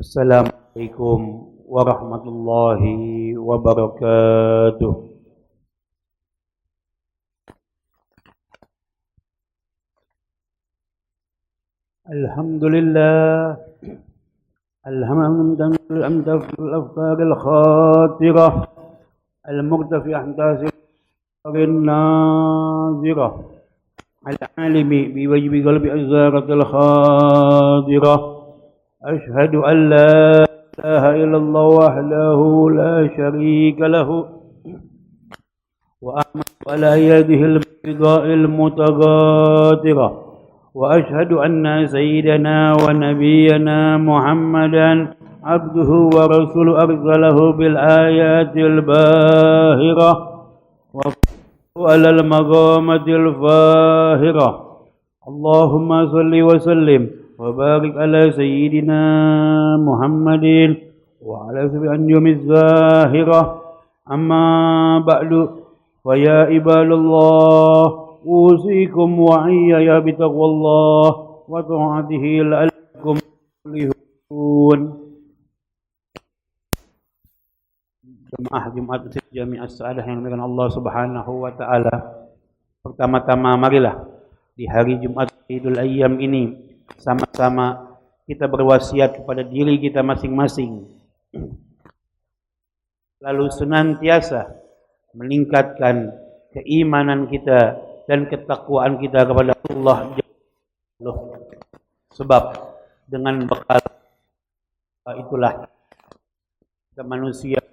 Assalamualaikum warahmatullahi wabarakatuh. Alhamdulillah. Alhamdulillah al-afkar al-khatirah al-murtafi'ah tasirin nazirah al-alimi biwajbi qalbi azaratul khadirah. Ashhadu an la ilaha illallah wahdahu la syarika lahu wa ahmadu ala yadihi al-bida'il mutagatirah. Wa ashhadu anna sayyidana wa nabiyyana Muhammadan abduhu wa rasuluhu arsalahu bil ayatil bahirah wa alal maqamatil fahirah. Allahumma salli wa sallim wa barik ala sayyidina Muhammadin wa ala sabi anjumiz zahirah. Amma ba'du, wa ya ibadallah, usikum wa iyaya bitaqwallah wa ta'atihi la'allakum tuflihun. Jemaah Jumat Jami'ah Sa'adah yang dimuliakan Allah Subhanahu wa taala. Pertama-tama marilah di hari Jumat Idul Ayyam ini sama-sama kita berwasiat kepada diri kita masing-masing, lalu senantiasa meningkatkan keimanan kita dan ketakwaan kita kepada Allah. Sebab dengan bekal itulah kita manusia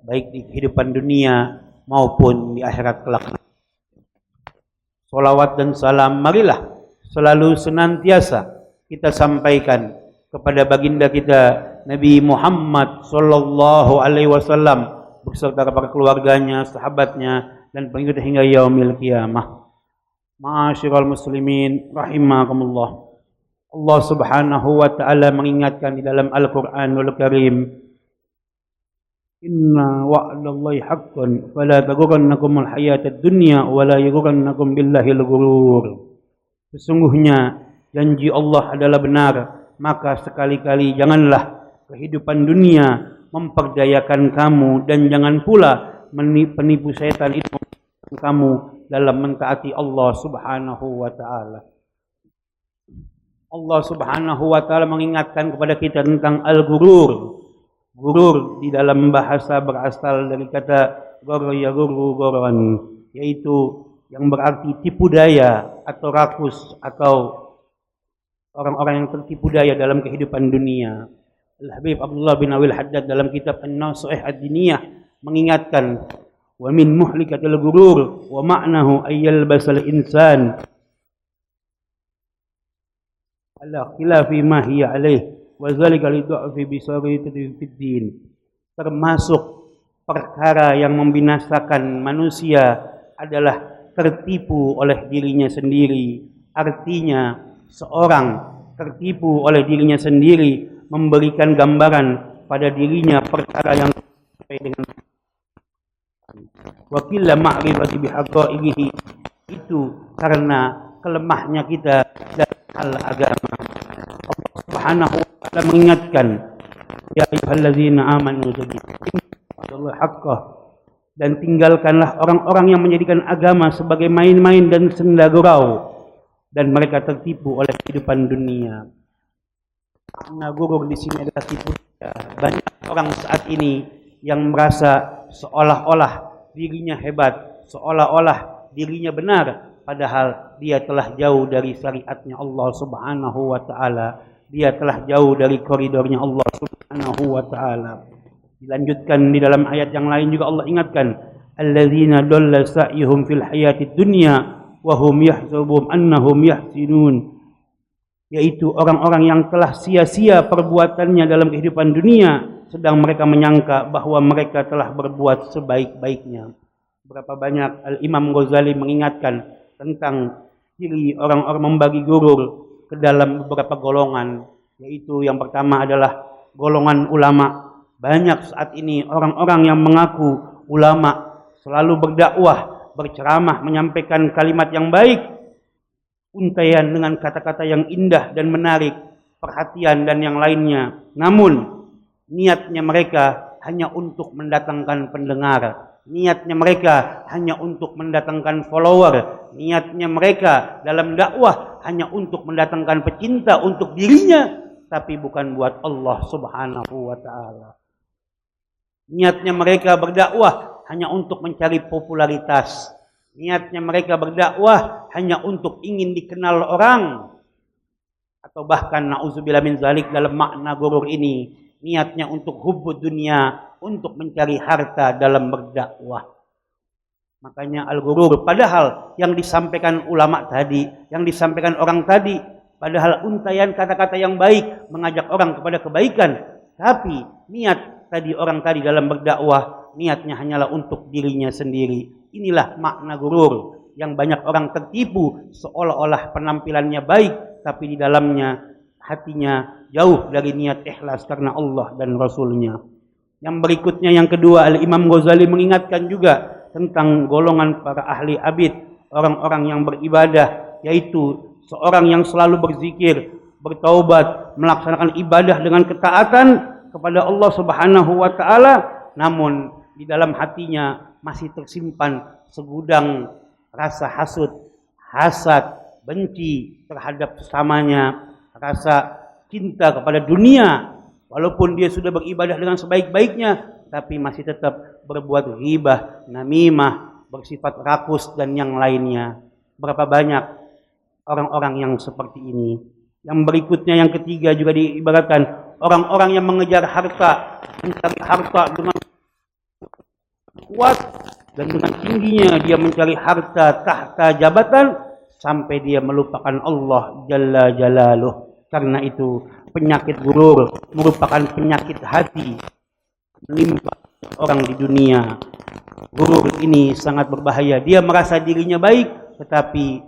baik di kehidupan dunia maupun di akhirat kelak. Salawat dan salam marilah selalu senantiasa kita sampaikan kepada baginda kita Nabi Muhammad sallallahu alaihi wasallam beserta kepada keluarganya, sahabatnya dan pengikut hingga yaumil qiyamah. Ma'asyiral muslimin rahimakumullah. Allah Subhanahu wa taala mengingatkan di dalam Al-Qur'anul Karim, inna wa'dallahi haqqun fala taghurrannakumul hayatad dunya wa la yaghurrannakum billahil ghurur. Sesungguhnya janji Allah adalah benar, maka sekali-kali janganlah kehidupan dunia memperdayakan kamu, dan jangan pula penipu setan itu kamu dalam mentaati Allah Subhanahu wa taala. Allah Subhanahu wa taala mengingatkan kepada kita tentang al-ghurur. Ghurur di dalam bahasa berasal dari kata ghurra yaghurru ghurran, yaitu yang berarti tipu daya atau rakus atau orang-orang yang tertipu daya dalam kehidupan dunia. Al-Habib Abdullah bin Awil Haddad dalam kitab An-Nasihah Ad-Diniyah mengingatkan, wa min muhlikatil ghurur wa ma'nahu ayyal basal insan ala khilafi ma hiya alaih wa zalika li du'fi bisarati fid din. Termasuk perkara yang membinasakan manusia adalah tertipu oleh dirinya sendiri. Artinya seorang tertipu oleh dirinya sendiri, memberikan gambaran pada dirinya perkara yang sesuai dengan wakilla ma'rifati bihaqaihi, itu karena kelemahnya kita dalam hal agama. Allah Subhanahu wa taala mengingatkan, ya ayyuhallazina amanu taqullaha haqqah, dan tinggalkanlah orang-orang yang menjadikan agama sebagai main-main dan senda gurau, dan mereka tertipu oleh kehidupan dunia. Makna ghurur di sini adalah tipu daya. Banyak orang saat ini yang merasa seolah-olah dirinya hebat, seolah-olah dirinya benar, padahal dia telah jauh dari syariatnya Allah Subhanahu wa taala. Dia telah jauh dari koridornya Allah Subhanahu wa taala. Dilanjutkan di dalam ayat yang lain juga Allah ingatkan, alladzina dalla sa'yuhum fil hayatid dunya wa hum yahsabun annahum yahsinun, yaitu orang-orang yang telah sia-sia perbuatannya dalam kehidupan dunia, sedang mereka menyangka bahwa mereka telah berbuat sebaik-baiknya. Berapa banyak Al-Imam Ghazali mengingatkan tentang ciri orang-orang membagi ghurur ke dalam beberapa golongan, yaitu yang pertama adalah golongan ulama. Banyak saat ini orang-orang yang mengaku ulama, selalu berdakwah, berceramah, menyampaikan kalimat yang baik, untaian dengan kata-kata yang indah dan menarik, perhatian dan yang lainnya. Namun niatnya mereka hanya untuk mendatangkan pendengar. Niatnya mereka hanya untuk mendatangkan follower. Niatnya mereka dalam dakwah hanya untuk mendatangkan pecinta untuk dirinya, tapi bukan buat Allah Subhanahu wa ta'ala. Niatnya mereka berdakwah hanya untuk mencari popularitas. Niatnya mereka berdakwah hanya untuk ingin dikenal orang. Atau bahkan na'udzubillah min zalik, dalam makna gurur ini niatnya untuk hubbud dunia, untuk mencari harta dalam berdakwah. Makanya al-gurur, padahal yang disampaikan ulama tadi, yang disampaikan orang tadi, padahal untaian kata-kata yang baik, mengajak orang kepada kebaikan, tapi niat tadi orang tadi dalam berdakwah, niatnya hanyalah untuk dirinya sendiri. Inilah makna gurur yang banyak orang tertipu, seolah-olah penampilannya baik, tapi di dalamnya hatinya jauh dari niat ikhlas karena Allah dan Rasulnya. Yang berikutnya, yang kedua, Al-Imam Ghazali mengingatkan juga tentang golongan para ahli abid, orang-orang yang beribadah, yaitu seorang yang selalu berzikir, bertaubat, melaksanakan ibadah dengan ketaatan kepada Allah Subhanahu wa ta'ala, namun di dalam hatinya masih tersimpan segudang rasa hasud, hasad, benci terhadap sesamanya, rasa cinta kepada dunia. Walaupun dia sudah beribadah dengan sebaik-baiknya, tapi masih tetap berbuat ghibah, namimah, bersifat rakus dan yang lainnya. Berapa banyak orang-orang yang seperti ini. Yang berikutnya, yang ketiga, juga diibaratkan orang-orang yang mengejar harta, mencari harta dengan kuat dan dengan tingginya dia mencari harta, tahta, jabatan, sampai dia melupakan Allah Jalla Jalaluh. Karena itu penyakit gurur merupakan penyakit hati menimpa orang di dunia. Gurur ini sangat berbahaya. Dia merasa dirinya baik, tetapi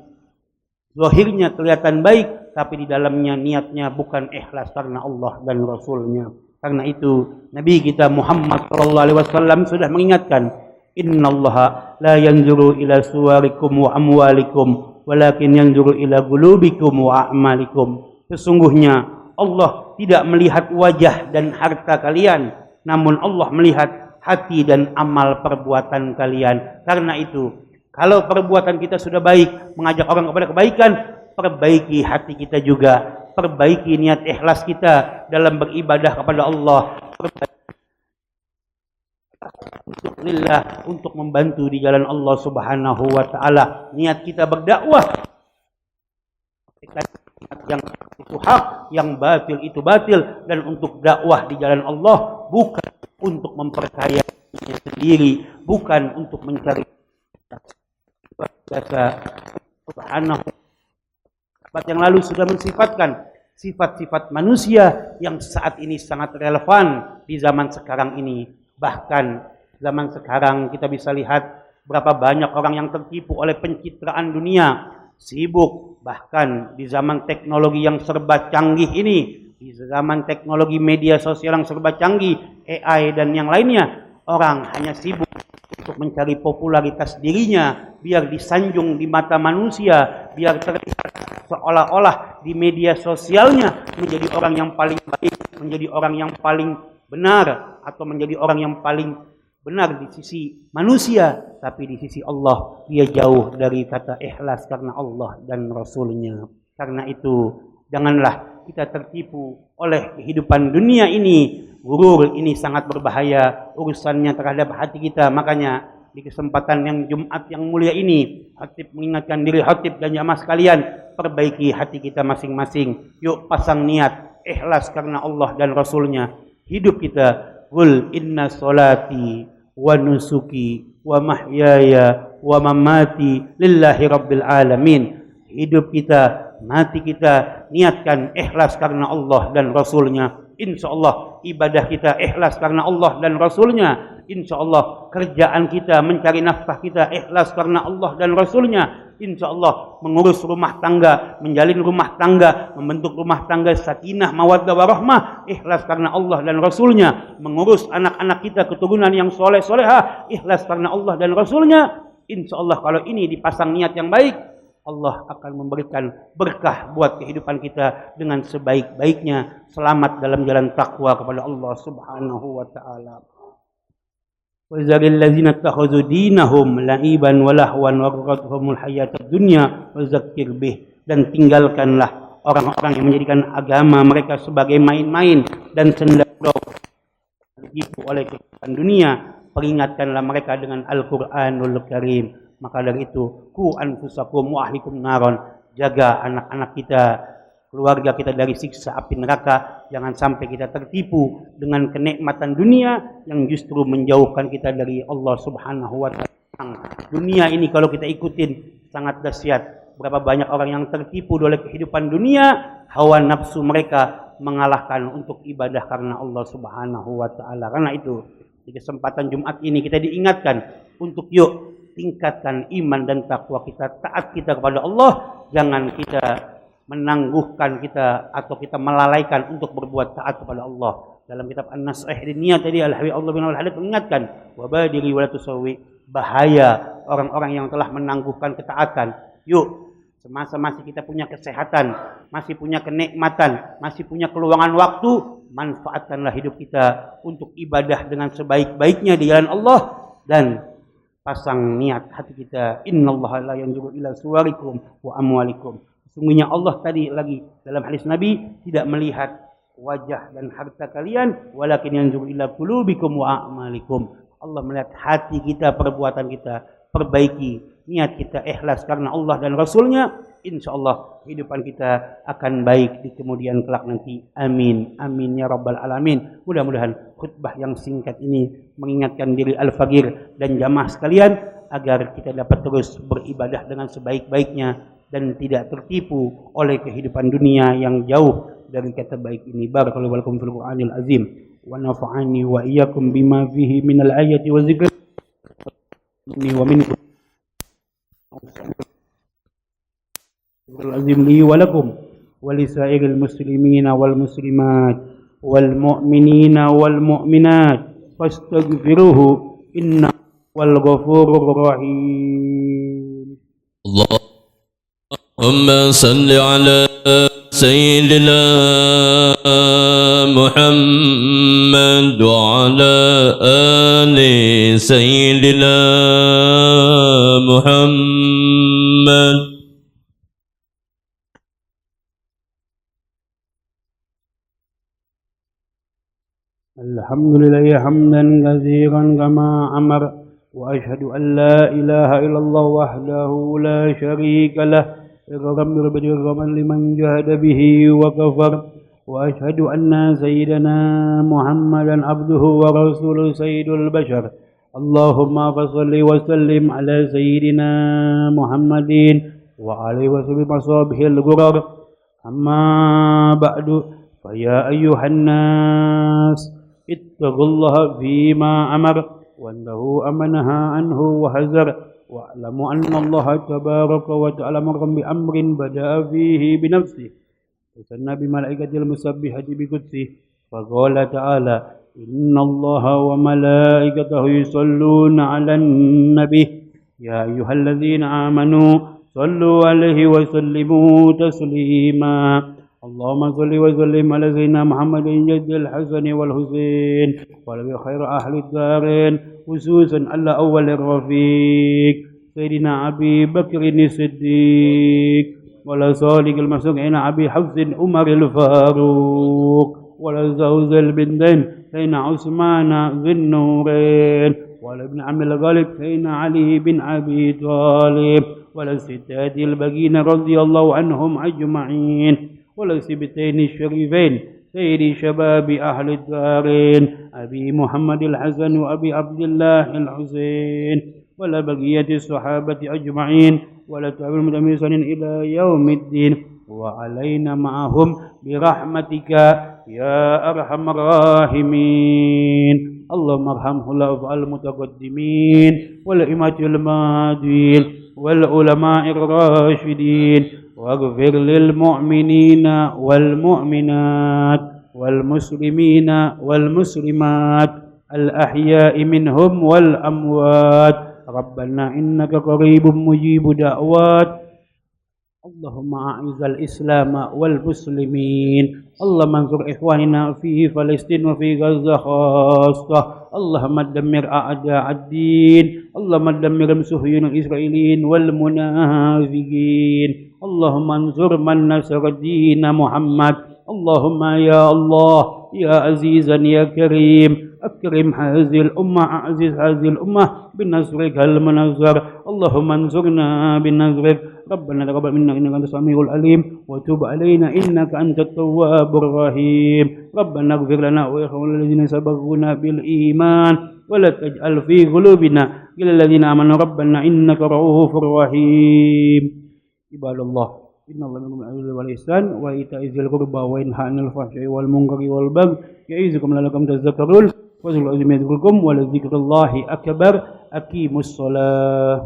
zahirnya kelihatan baik, tapi di dalamnya niatnya bukan ikhlas karena Allah dan Rasulnya. Karena itu Nabi kita Muhammad SAW sudah mengingatkan, innallaha la yanzuru ila suwarikum wa amwalikum walakin yanzuru ila qulubikum wa a'malikum. Sesungguhnya Allah tidak melihat wajah dan harta kalian, namun Allah melihat hati dan amal perbuatan kalian. Karena itu, kalau perbuatan kita sudah baik, mengajak orang kepada kebaikan, perbaiki hati kita juga, perbaiki niat ikhlas kita dalam beribadah kepada Allah, untuk lillah, untuk membantu di jalan Allah Subhanahu wa ta'ala. Niat kita berdakwah, yang itu hak, yang batil itu batil, dan untuk dakwah di jalan Allah, bukan untuk memperkaya dirinya sendiri, bukan untuk mencari jasa. Subhanahu. Yang lalu sudah mensifatkan sifat-sifat manusia yang saat ini sangat relevan di zaman sekarang ini. Bahkan zaman sekarang kita bisa lihat berapa banyak orang yang tertipu oleh pencitraan dunia, sibuk. Bahkan di zaman teknologi yang serba canggih ini, di zaman teknologi media sosial yang serba canggih, AI dan yang lainnya, orang hanya sibuk untuk mencari popularitas dirinya, biar disanjung di mata manusia, biar terlihat seolah-olah di media sosialnya menjadi orang yang paling baik, menjadi orang yang paling benar, atau menjadi orang yang paling benar di sisi manusia, tapi di sisi Allah dia jauh dari kata ikhlas karena Allah dan Rasulnya. Karena itu janganlah kita tertipu oleh kehidupan dunia ini. Gurur ini sangat berbahaya urusannya terhadap hati kita. Makanya di kesempatan yang Jumat yang mulia ini, khatib mengingatkan diri khatib dan jamaah sekalian, perbaiki hati kita masing-masing. Yuk pasang niat ikhlas karena Allah dan Rasulnya. Hidup kita, qul inna salati wa nusuki wa mahyaya wa mamati lillahi rabbil alamin. Hidup kita, mati kita, niatkan ikhlas karena Allah dan Rasulnya. InsyaAllah ibadah kita ikhlas karena Allah dan Rasulnya. InsyaAllah kerjaan kita, mencari nafkah kita ikhlas karena Allah dan Rasulnya. InsyaAllah mengurus rumah tangga, menjalin rumah tangga, membentuk rumah tangga sakinah, mawaddah warahmah, ikhlas karena Allah dan Rasulnya. Mengurus anak-anak kita keturunan yang soleh-solehah, ikhlas karena Allah dan Rasulnya. InsyaAllah kalau ini dipasang niat yang baik, Allah akan memberikan berkah buat kehidupan kita dengan sebaik-baiknya, selamat dalam jalan takwa kepada Allah Subhanahu wa taala. Wa zaril ladzina ittakhadhu dinahum la'iban wa lahwan wa gharratuhumul hayatad dunya wa zakkir bih, dan tinggalkanlah orang-orang yang menjadikan agama mereka sebagai main-main dan senda-gurau, ditipu oleh kehidupan dunia. Peringatkanlah mereka dengan Al-Qur'anul Karim. Maka dari itu, ku anfusakum wa ahlikum naron, jaga anak-anak kita, keluarga kita dari siksa api neraka. Jangan sampai kita tertipu dengan kenikmatan dunia yang justru menjauhkan kita dari Allah Subhanahu wa taala. Dunia ini kalau kita ikutin sangat dahsyat. Berapa banyak orang yang tertipu oleh kehidupan dunia, hawa nafsu mereka mengalahkan untuk ibadah karena Allah Subhanahu wa taala. Karena itu, di kesempatan Jumat ini kita diingatkan untuk yuk tingkatkan iman dan takwa kita, taat kita kepada Allah. Jangan kita menangguhkan kita atau kita melalaikan untuk berbuat taat kepada Allah. Dalam kitab An-Nas'ih Diniyah tadi Al-Habib Allah bin Al-Hadid mengingatkan, wabadiri wa la tusawi, bahaya orang-orang yang telah menangguhkan ketaatan. Yuk, semasa masih kita punya kesehatan, masih punya kenikmatan, masih punya keluangan waktu, manfaatkanlah hidup kita untuk ibadah dengan sebaik-baiknya di jalan Allah, dan pasang niat hati kita, innallaha la yanzuru ila suwarikum wa amwalikum. Sesungguhnya Allah tadi lagi dalam hadis Nabi tidak melihat wajah dan harta kalian, walakin yanzuru ila qulubikum wa a'malikum. Allah melihat hati kita, perbuatan kita. Perbaiki niat kita, ikhlas karena Allah dan Rasulnya, insyaallah kehidupan kita akan baik di kemudian kelak nanti. Amin, amin ya rabbal alamin. Mudah-mudahan khutbah yang singkat ini mengingatkan diri Al-Faqir dan jamaah sekalian agar kita dapat terus beribadah dengan sebaik-baiknya dan tidak tertipu oleh kehidupan dunia yang jauh dari kata baik ini. Barakallahu lakum fil Qur'anil azim wa nafa'ani wa iyyakum bima fihi minal ayati wa dzikri wa minkum العظيم لي ولكم ولسائر المسلمين والمسلمات والمؤمنين والمؤمنات فاستغفروه إنه هو الغفور الرحيم. اللهم صل على سيدنا محمد وعلى آل سيدنا محمد. الحمد لله حمدا كثيرا كما أمر، وأشهد أن لا إله إلا الله وحده لا شريك له إكرام بربا لمن جهد به وكفر، وأشهد أن سيدنا محمدا عبده ورسوله سيد البشر. اللهم فصل وسلم على سيدنا محمد وعلى وصحبه الغرر. أما بعد، فيا أيها الناس اتقوا الله فيما أمر وانتهوا أما نهى عنه وحذر، واعلموا أن الله تبارك وتعالى أمر بأمر بدأ فيه بنفسه وثنى بملائكته المسبحة بقدسه، فقال تعالى: إن الله وملائكته يصلون على النبي يا أيها الذين آمنوا صلوا عليه وسلموا تسليما. اللهم صل وسلم على سيدنا محمد جد الحسن والحسين ولو خير أهل الدارين، خصوصا على أول الرفيق سيدنا أبي بكر الصديق، ولا صادق المسوق عين أبي حفص عمر الفاروق، ولا زوزل بنتين سيدنا عثمان ذي النورين، ولا ابن عم الغالب سيدنا علي بن أبي طالب، ولا الستات الباقين رضي الله عنهم أجمعين، ولا السبتين الشريفين سيد شباب أهل الدارين أبي محمد الحسن وأبي عبد الله الحسين، ولا بقية الصحابة أجمعين، ولا تابع المتميسين إلى يوم الدين، وعلينا معهم برحمتك يا أرحم الراحمين. اللهم ارحم خلفاء المتقدمين والأئمة الماضين والعلماء الراشدين، واغفر للمؤمنين والمؤمنات والمسلمين والمسلمات الأحياء منهم والأموات. ربنا إنك قريب مجيب دعوات اللهم أعز الإسلام والمسلمين. اللهم انصر إخواننا في فلسطين وفي غزة خاصة. اللهم دمر أعداء الدين. اللهم دمر الصهيون الإسرائيليين والمنافقين. اللهم انصر من نصر دين محمد. اللهم يا الله يا عزيزا يا كريم أكرم هذه الأمة، أعزز هذه الأمة بنصرك المنصر. اللهم انصرنا بنصرك. ربنا تقبل منا إنك أنت السميع العليم وتب علينا إنك أنت التواب الرحيم. ربنا اغفر لنا وإخواننا الذين سبقونا بالإيمان ولا تجعل في قلوبنا إلا الذين آمنوا ربنا إنك رؤوف رحيم. عباد الله إن الله منكم العدل والإحسان وإيتاء ذي القربى وينهى عن الفحشاء والمنكر والبغي يعظكم لعلكم تذكرون. وذكر الله يذكركم ولذكر الله أكبر. أقيموا الصلاة.